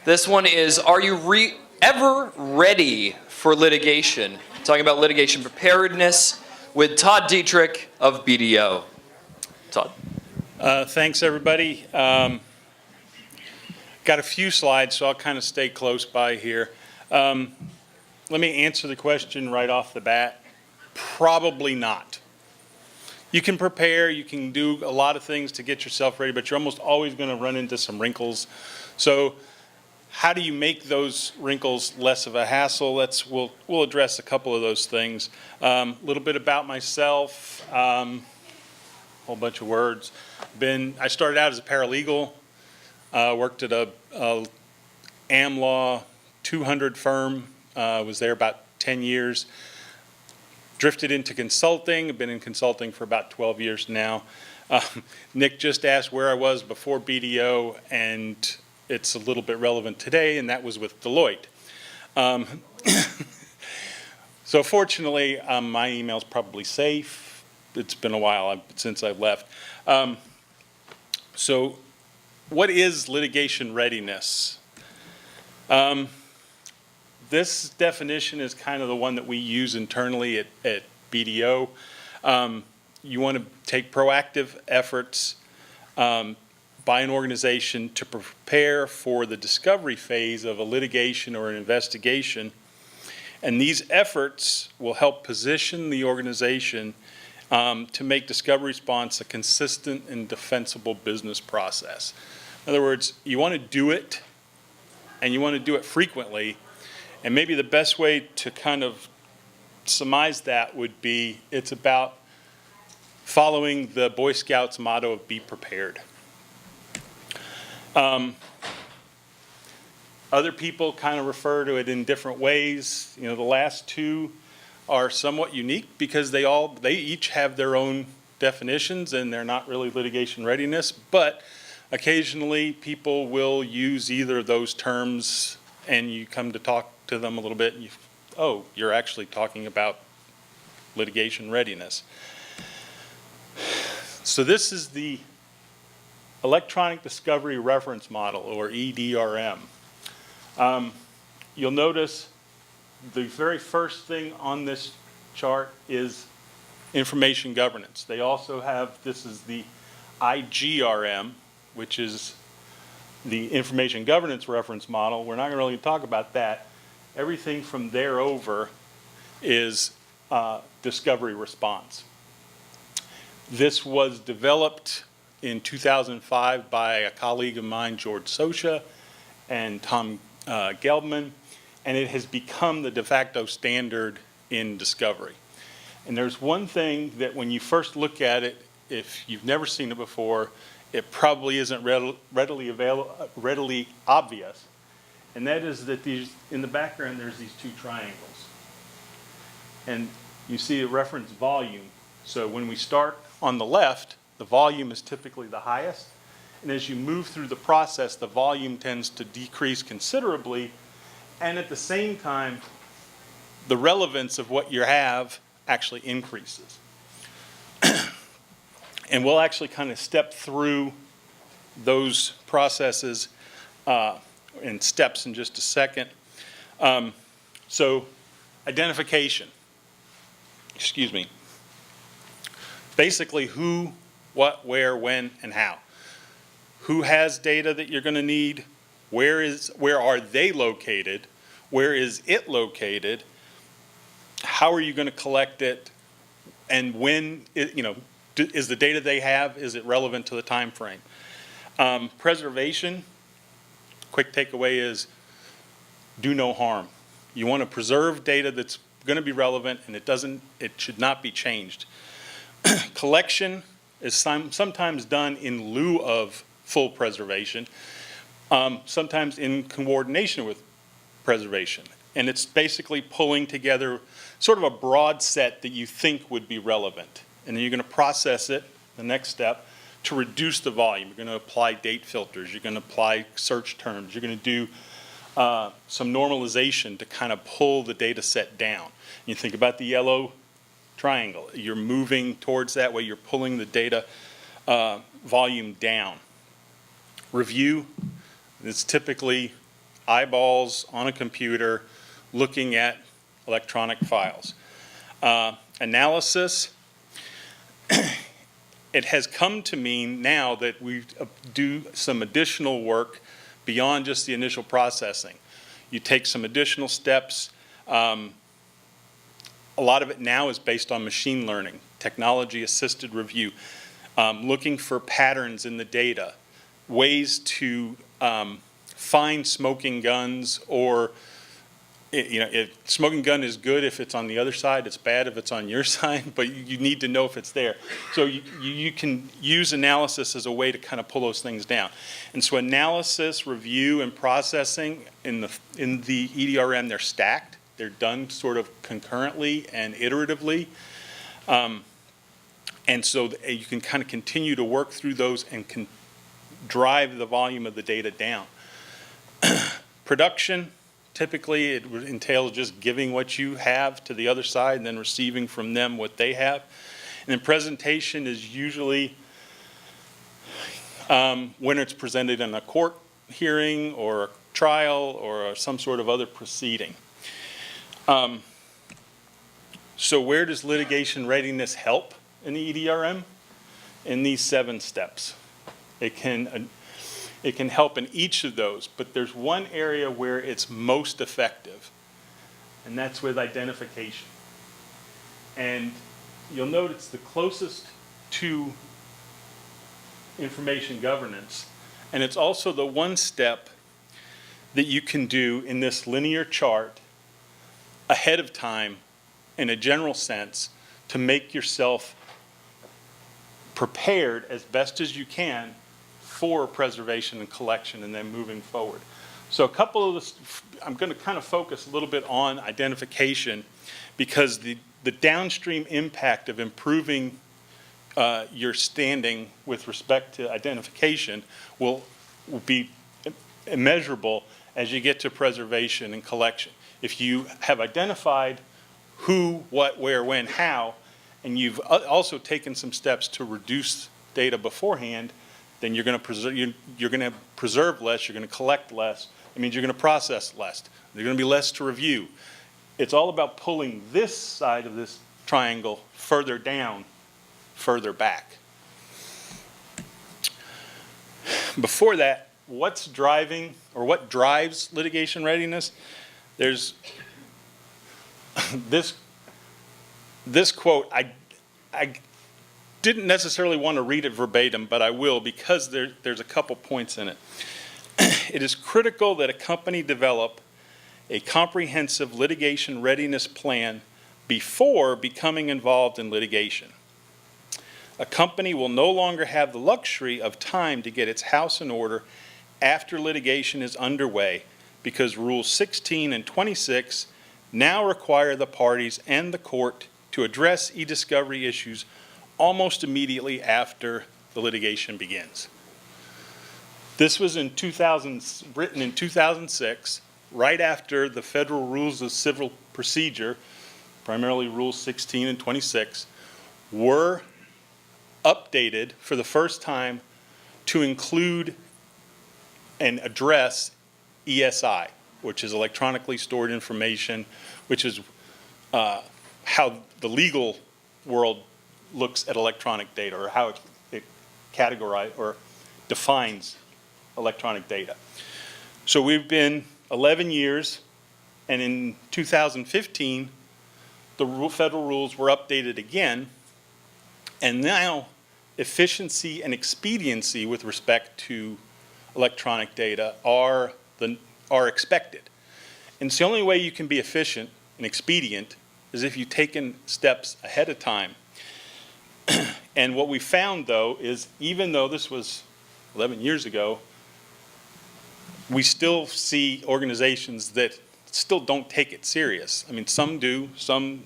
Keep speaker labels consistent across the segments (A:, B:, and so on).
A: This one is, are you ever ready for litigation? Talking about litigation preparedness with Todd Dietrich of BDO. Todd.
B: Thanks, everybody. Got a few slides, so I'll kind of stay close by here. Let me answer the question right off the bat. Probably not. You can prepare, you can do a lot of things to get yourself ready, but you're almost always going to run into some wrinkles. So how do you make those wrinkles less of a hassle? We'll address a couple of those things. A little bit about myself, whole bunch of words. I started out as a paralegal, worked at a AmLaw 200 firm, was there about 10 years. Drifted into consulting. I've been in consulting for about 12 years now. Nick just asked where I was before BDO, and it's a little bit relevant today, and that was with Deloitte. So fortunately, my email's probably safe. It's been a while since I've left. So what is litigation readiness? This definition is kind of the one that we use internally at BDO. You want to take proactive efforts by an organization to prepare for the discovery phase of a litigation or an investigation. And these efforts will help position the organization to make discovery response a consistent and defensible business process. In other words, you want to do it, and you want to do it frequently. And maybe the best way to kind of surmise that would be it's about following the Boy Scouts motto of be prepared. Other people kind of refer to it in different ways. You know, the last two are somewhat unique because they each have their own definitions, and they're not really litigation readiness, but occasionally people will use either of those terms, and you come to talk to them a little bit, and you're actually talking about litigation readiness. So this is the Electronic Discovery Reference Model, or EDRM. You'll notice the very first thing on this chart is information governance. They also have, this is the IGRM, which is the Information Governance Reference Model. We're not going to really talk about that. Everything from there over is discovery response. This was developed in 2005 by a colleague of mine, George Sosha, and Tom Gelbman, and it has become the de facto standard in discovery. And there's one thing that when you first look at it, if you've never seen it before, it probably isn't readily obvious. And that is that in the background, there's these two triangles. And you see a reference volume. So when we start on the left, the volume is typically the highest. And as you move through the process, the volume tends to decrease considerably. And at the same time, the relevance of what you have actually increases. And we'll actually kind of step through those processes in steps in just a second. So identification, basically who, what, where, when, and how. Who has data that you're going to need? Where are they located? Where is it located? How are you going to collect it? And when, is the data they have, is it relevant to the time frame? Preservation, quick takeaway is do no harm. You want to preserve data that's going to be relevant, and it should not be changed. Collection is sometimes done in lieu of full preservation, sometimes in coordination with preservation. And it's basically pulling together sort of a broad set that you think would be relevant. And then you're going to process it, the next step, to reduce the volume. You're going to apply date filters. You're going to apply search terms. You're going to do some normalization to kind of pull the data set down. You think about the yellow triangle. You're moving towards that way. You're pulling the data volume down. Review is typically eyeballs on a computer looking at electronic files. Analysis, it has come to mean now that we do some additional work beyond just the initial processing. You take some additional steps. A lot of it now is based on machine learning, technology-assisted review, looking for patterns in the data, ways to find smoking guns, or smoking gun is good if it's on the other side, it's bad if it's on your side, but you need to know if it's there. So you can use analysis as a way to kind of pull those things down. And so analysis, review, and processing in the EDRM, they're stacked. They're done sort of concurrently and iteratively. And so you can kind of continue to work through those and can drive the volume of the data down. Production, typically it entails just giving what you have to the other side and then receiving from them what they have. And then presentation is usually when it's presented in a court hearing or a trial or some sort of other proceeding. So where does litigation readiness help in the EDRM? In these 7 steps. It can help in each of those, but there's one area where it's most effective, and that's with identification. And you'll note it's the closest to information governance, and it's also the one step that you can do in this linear chart ahead of time in a general sense to make yourself prepared as best as you can for preservation and collection and then moving forward. So a couple of this, I'm going to kind of focus a little bit on identification because the downstream impact of improving your standing with respect to identification will be immeasurable as you get to preservation and collection. If you have identified who, what, where, when, how, and you've also taken some steps to reduce data beforehand, then you're going to preserve less, you're going to collect less. It means you're going to process less. There's going to be less to review. It's all about pulling this side of this triangle further down, further back. Before that, what's driving or what drives litigation readiness? There's this quote. I didn't necessarily want to read it verbatim, but I will because there's a couple points in it. It is critical that a company develop a comprehensive litigation readiness plan before becoming involved in litigation. A company will no longer have the luxury of time to get its house in order after litigation is underway because Rules 16 and 26 now require the parties and the court to address e-discovery issues almost immediately after the litigation begins. This was written in 2006, right after the federal rules of civil procedure, primarily Rules 16 and 26, were updated for the first time to include and address ESI, which is electronically stored information, which is how the legal world looks at electronic data, or how it categorizes or defines electronic data. So we've been 11 years, and in 2015, the federal rules were updated again, and now efficiency and expediency with respect to electronic data are expected. And it's the only way you can be efficient and expedient is if you've taken steps ahead of time. And what we found, though, is even though this was 11 years ago, we still see organizations that still don't take it serious. I mean, some do, some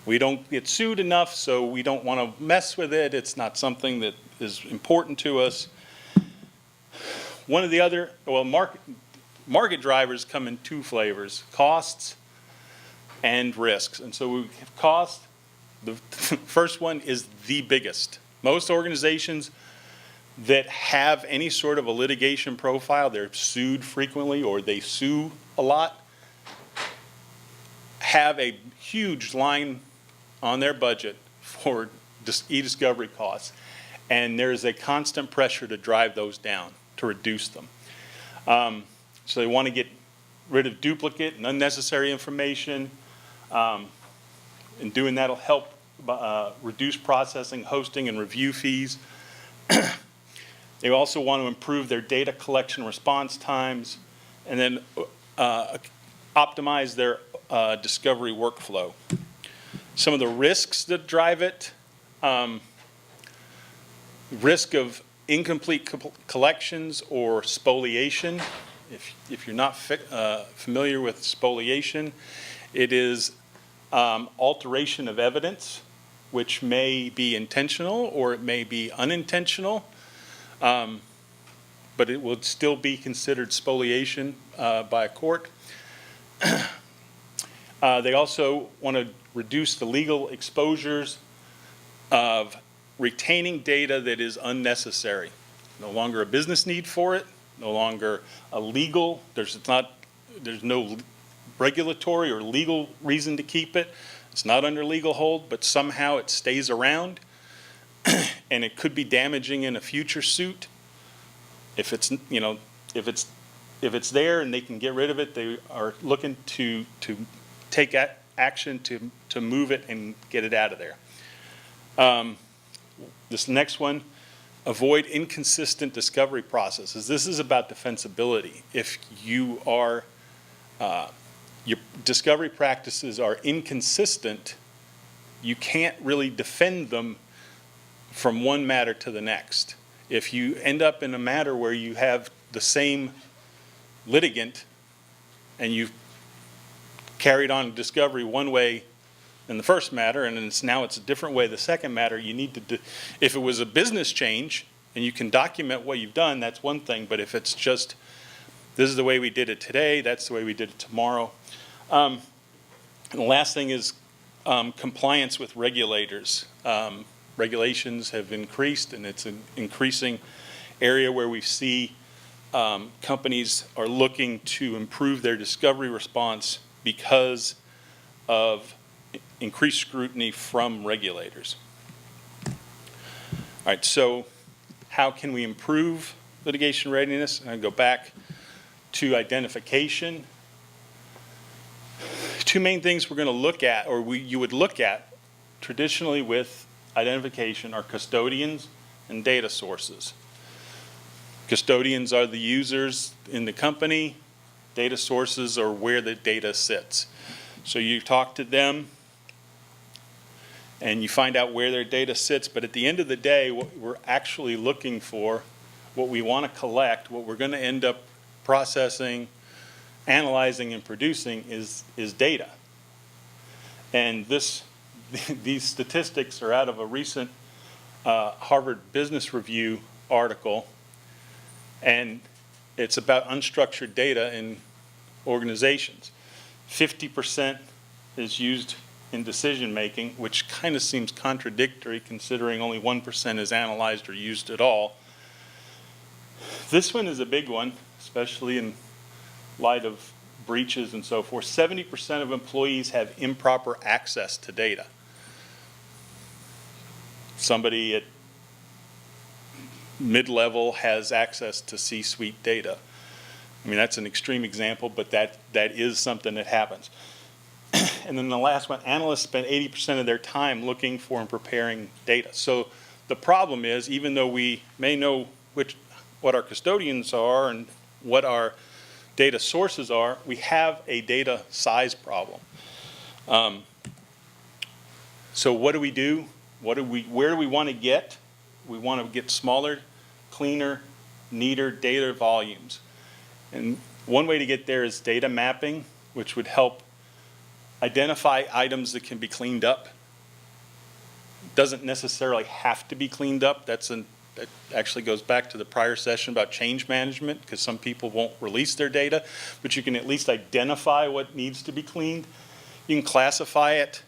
B: we don't get sued enough, so we don't want to mess with it. It's not something that is important to us. One of the other, well, market drivers come in 2 flavors, costs and risks. And so we have cost. The first one is the biggest. Most organizations that have any sort of a litigation profile, they're sued frequently or they sue a lot, have a huge line on their budget for e-discovery costs. And there's a constant pressure to drive those down, to reduce them. So they want to get rid of duplicate and unnecessary information. And doing that will help reduce processing, hosting, and review fees. They also want to improve their data collection response times, and then optimize their discovery workflow. Some of the risks that drive it, risk of incomplete collections or spoliation. If you're not familiar with spoliation, it is alteration of evidence, which may be intentional or it may be unintentional, but it will still be considered spoliation by a court. They also want to reduce the legal exposures of retaining data that is unnecessary. No longer a business need for it, no longer a legal, there's no regulatory or legal reason to keep it. It's not under legal hold, but somehow it stays around and it could be damaging in a future suit. If it's, you know, if it's there and they can get rid of it, they are looking to take action to move it and get it out of there. This next one, avoid inconsistent discovery processes. This is about defensibility. If you are, your discovery practices are inconsistent, you can't really defend them from one matter to the next. If you end up in a matter where you have the same litigant and you've carried on discovery one way in the first matter and now it's a different way the second matter, you need to if it was a business change and you can document what you've done, that's one thing, but if it's just this is the way we did it today, that's the way we did it tomorrow. And the last thing is compliance with regulators. Regulations have increased, and it's an increasing area where we see companies are looking to improve their discovery response because of increased scrutiny from regulators. All right, so how can we improve litigation readiness? I'm going to go back to identification. Two main things we're going to look at, or you would look at traditionally with identification, are custodians and data sources. Custodians are the users in the company. Data sources are where the data sits. So you talk to them and you find out where their data sits, but at the end of the day, what we're actually looking for, what we want to collect, what we're going to end up processing, analyzing, and producing is data. And these statistics are out of a recent Harvard Business Review article, and it's about unstructured data in organizations. 50% is used in decision making, which kind of seems contradictory considering only 1% is analyzed or used at all. This one is a big one, especially in light of breaches and so forth. 70% of employees have improper access to data. Somebody at mid-level has access to C-suite data. I mean, that's an extreme example, but that is something that happens. And then the last one, analysts spend 80% of their time looking for and preparing data. So the problem is, even though we may know what our custodians are and what our data sources are, we have a data size problem. So what do we do? Where do we want to get? We want to get smaller, cleaner, neater data volumes. And one way to get there is data mapping, which would help identify items that can be cleaned up. It doesn't necessarily have to be cleaned up. That actually goes back to the prior session about change management, because some people won't release their data, but you can at least identify what needs to be cleaned. You can classify it,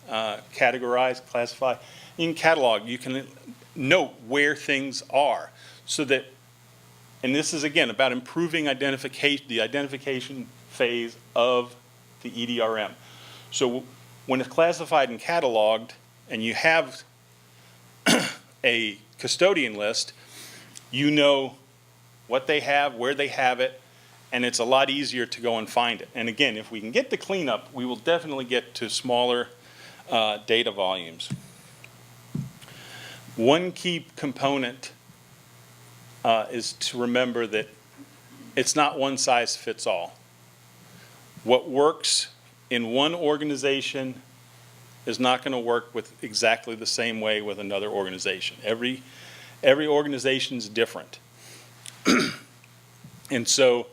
B: categorize, classify. You can catalog. You can note where things are, so that, and this is again about improving the identification phase of the EDRM. So when it's classified and cataloged and you have a custodian list, you know what they have, where they have it, and it's a lot easier to go and find it. And again, if we can get the cleanup, we will definitely get to smaller data volumes. One key component is to remember that it's not one size fits all. What works in one organization is not going to work with exactly the same way with another organization. Every organization is different. And so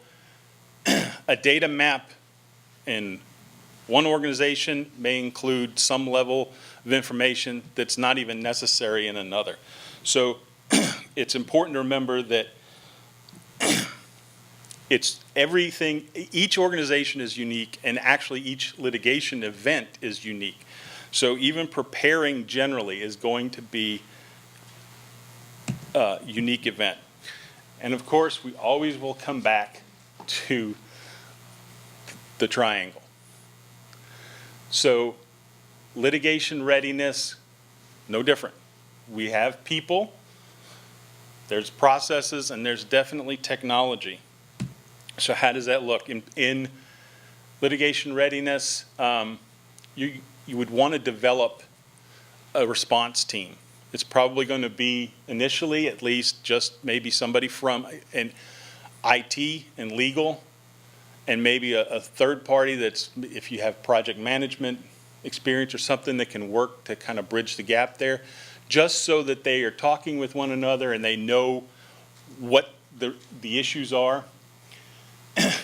B: a data map in one organization may include some level of information that's not even necessary in another. So it's important to remember that it's everything, each organization is unique, and actually each litigation event is unique. So even preparing generally is going to be a unique event. And of course, we always will come back to the triangle. So litigation readiness, no different. We have people, there's processes, and there's definitely technology. So how does that look? In litigation readiness, you would want to develop a response team. It's probably going to be initially at least just maybe somebody from an IT and legal, and maybe a third party that's, if you have project management experience or something, that can work to kind of bridge the gap there, just so that they are talking with one another and they know what the issues are.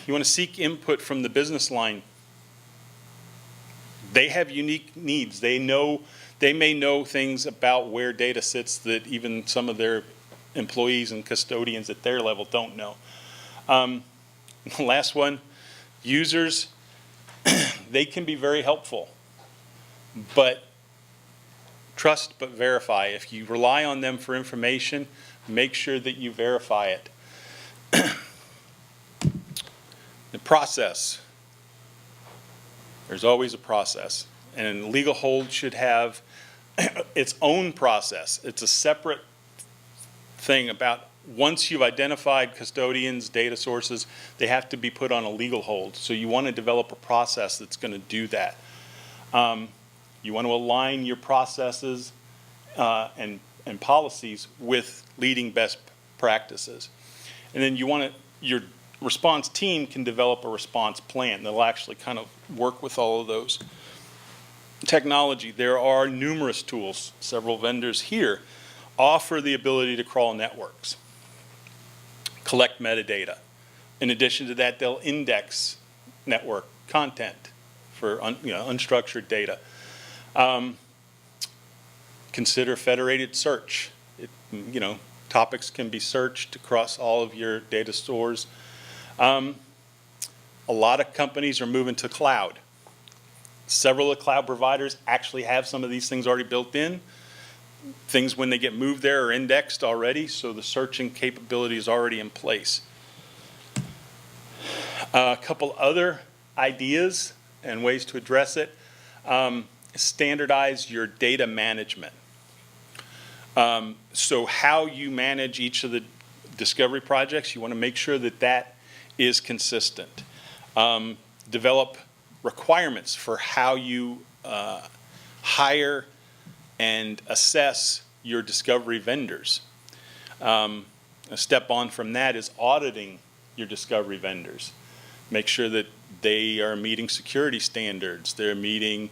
B: You want to seek input from the business line. They have unique needs. They may know things about where data sits that even some of their employees and custodians at their level don't know. The last one, users, they can be very helpful, but trust but verify. If you rely on them for information, make sure that you verify it. The process. There's always a process, and legal hold should have its own process. It's a separate thing about once you've identified custodians, data sources, they have to be put on a legal hold. So you want to develop a process that's going to do that. You want to align your processes and policies with leading best practices. And then you want to, your response team can develop a response plan that'll actually kind of work with all of those. Technology, there are numerous tools. Several vendors here offer the ability to crawl networks, collect metadata. In addition to that, they'll index network content for unstructured data. Consider federated search. Topics can be searched across all of your data stores. A lot of companies are moving to cloud. Several of the cloud providers actually have some of these things already built in. Things, when they get moved there, are indexed already, so the searching capability is already in place. A couple other ideas and ways to address it. Standardize your data management. So how you manage each of the discovery projects, you want to make sure that that is consistent. Develop requirements for how you hire and assess your discovery vendors. A step on from that is auditing your discovery vendors. Make sure that they are meeting security standards, they're meeting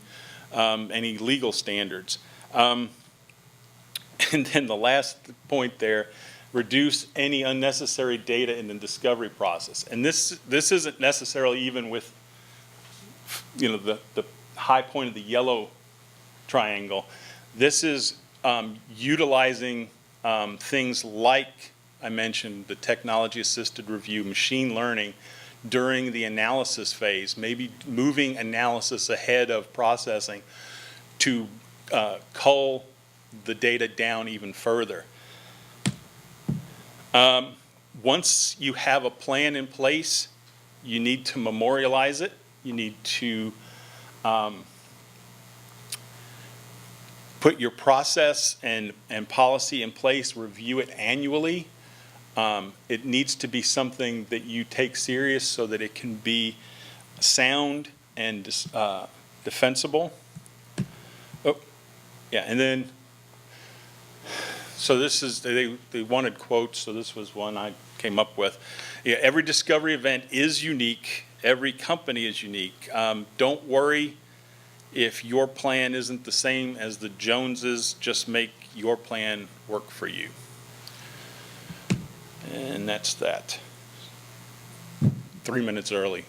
B: any legal standards. And then the last point there, reduce any unnecessary data in the discovery process. And this isn't necessarily even with the high point of the yellow triangle. This is utilizing things like I mentioned, the technology-assisted review, machine learning during the analysis phase, maybe moving analysis ahead of processing to cull the data down even further. Once you have a plan in place, you need to memorialize it. You need to put your process and policy in place, review it annually. It needs to be something that you take serious so that it can be sound and defensible. Oh, yeah, and then, so this is, they wanted quotes, so this was one I came up with. Yeah, every discovery event is unique. Every company is unique. Don't worry if your plan isn't the same as the Joneses, just make your plan work for you. And that's that. 3 minutes early.